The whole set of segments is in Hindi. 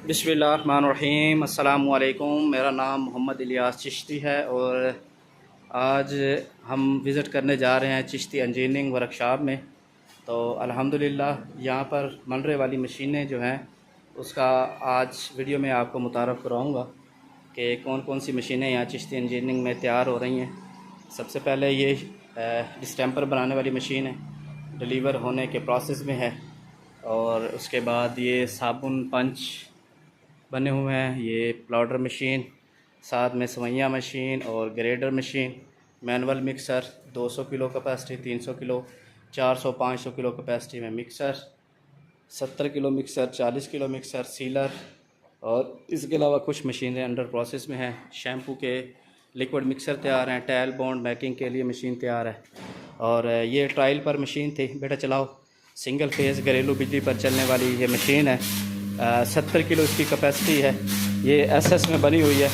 बिस्मिल्लाहिर्रहमानिर्रहीम। अस्सलामु अलैकुम। मेरा नाम मोहम्मद इलियास चिश्ती है और आज हम विज़िट करने जा रहे हैं चिश्ती इंजीनियरिंग वर्कशॉप में। तो अल्हम्दुलिल्लाह यहाँ पर मनरे वाली मशीनें जो हैं उसका आज वीडियो में आपको मुतारफ़ कराऊँगा कि कौन कौन सी मशीनें यहाँ चिश्ती इंजीनियरिंग में तैयार हो रही हैं। सबसे पहले ये डिस्टेम्पर बनाने वाली मशीन है, डिलीवर होने के प्रोसेस में है। और उसके बाद ये साबुन पंच बने हुए हैं, ये प्लाउडर मशीन, साथ में सवैयाँ मशीन और grader machine, manual mixer 200 kilo capacity, 300 kilo, 400 500 kilo capacity में mixer, 70 kilo mixer, 40 kilo mixer, sealer. और इसके अलावा कुछ मशीनें अंडर प्रोसेस में हैं। शैम्पू के लिक्विड मिक्सर तैयार हैं, टाइल बॉन्ड मैकिंग के लिए मशीन तैयार है। और ये ट्रायल पर मशीन थी, बेटा चलाओ। सिंगल फेज़ घरेलू बिजली पर चलने वाली ये मशीन है। 70 किलो इसकी कैपेसिटी है। ये एसएस में बनी हुई है।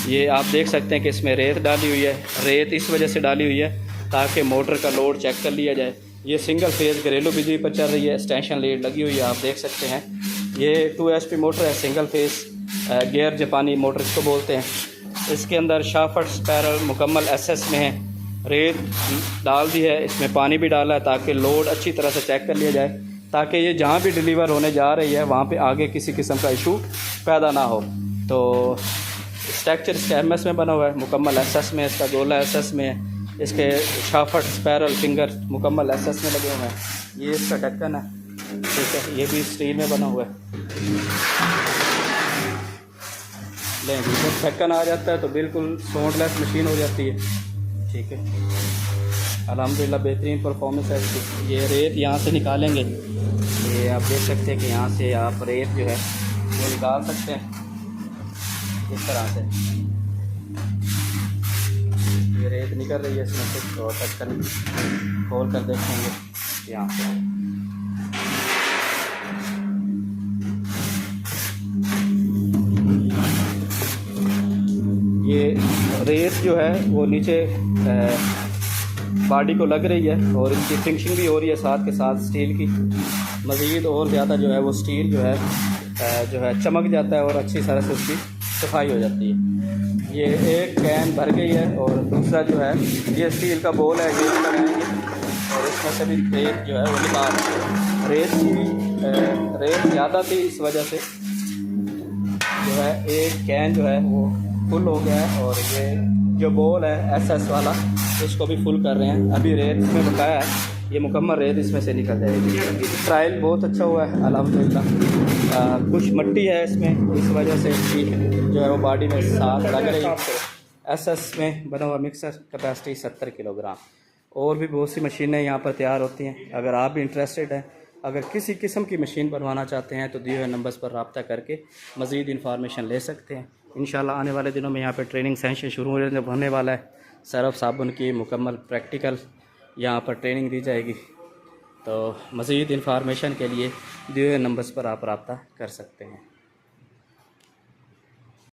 ये आप देख सकते हैं कि इसमें रेत डाली हुई है। रेत इस वजह से डाली हुई है ताकि मोटर का लोड चेक कर लिया जाए। ये सिंगल फेज़ घरेलू बिजली पर चल रही है, एक्सटेंशन लीड लगी हुई है, आप देख सकते हैं। ये 2 HP मोटर है, सिंगल फेज़ गियर जापानी मोटर इसको बोलते हैं। इसके अंदर शाफ्ट स्पैरल मुकम्मल एसएस में है। रेत डाल दी है, इसमें पानी भी डाला है ताकि लोड अच्छी तरह से चेक कर लिया जाए, ताकि ये जहाँ भी डिलीवर होने जा रही है वहाँ पे आगे किसी किस्म का इशू पैदा ना हो। तो स्ट्रक्चर इसका MS में बना हुआ है, मुकम्मल SS में। इसका गोला SS में है। इसके शाफ्ट स्पैरल फिंगर मुकम्मल SS में लगे हुए हैं। ये इसका ढक्कन है, ठीक है, ये भी स्टील में बना हुआ है। लेकिन जब ढक्कन आ जाता है तो बिल्कुल साउंडलेस मशीन हो जाती है, ठीक है। अल्हम्दुलिल्लाह बेहतरीन परफॉर्मेंस है इसकी। ये रेत यहाँ से निकालेंगे, ये आप देख सकते हैं कि यहाँ से आप रेत जो है वो निकाल सकते हैं इस तरह से। ये रेत निकल रही है इसमें से, और ढक्कन खोल कर देखेंगे यहाँ से। ये रेत जो है वो नीचे बॉडी को लग रही है और इसकी फिनिशिंग भी हो रही है साथ के साथ स्टील की। मज़ीद और ज़्यादा जो है वो स्टील जो है चमक जाता है और अच्छी तरह से उसकी सफाई हो जाती है। ये एक कैन भर गई है और दूसरा जो है ये स्टील का बोल है, ये लगाएंगे और इसमें से भी रेत जो है वो निकाल। रेत ज़्यादा थी, इस वजह से जो है एक कैन जो है वो फुल हो गया है। और ये जो बोल है SS वाला, इसको भी फुल कर रहे हैं। अभी रेत इसमें बकाया है, ये मुकम्मल रेत इसमें से निकल जाएगी। ट्रायल बहुत अच्छा हुआ है अल्हम्दुलिल्लाह। कुछ मट्टी है इसमें, इस वजह से इसकी जो है वो बॉडी में साथ लग रही है। SS में बना हुआ मिक्सर, कैपेसिटी 70 किलोग्राम। और भी बहुत सी मशीनें यहाँ पर तैयार होती हैं। अगर आप भी इंटरेस्टेड हैं, अगर किसी किस्म की मशीन बनवाना चाहते हैं तो दिए हुए नंबर्स पर रब्ता करके मज़ीद इंफॉर्मेशन ले सकते हैं। इंशाल्लाह आने वाले दिनों में यहाँ पर ट्रेनिंग सेशन शुरू होने वाला है। सर्फ साबुन की मुकम्मल प्रैक्टिकल यहाँ पर ट्रेनिंग दी जाएगी। तो मज़ीद इंफॉर्मेशन के लिए दिए हुए नंबर्स पर आप रब्ता कर सकते हैं।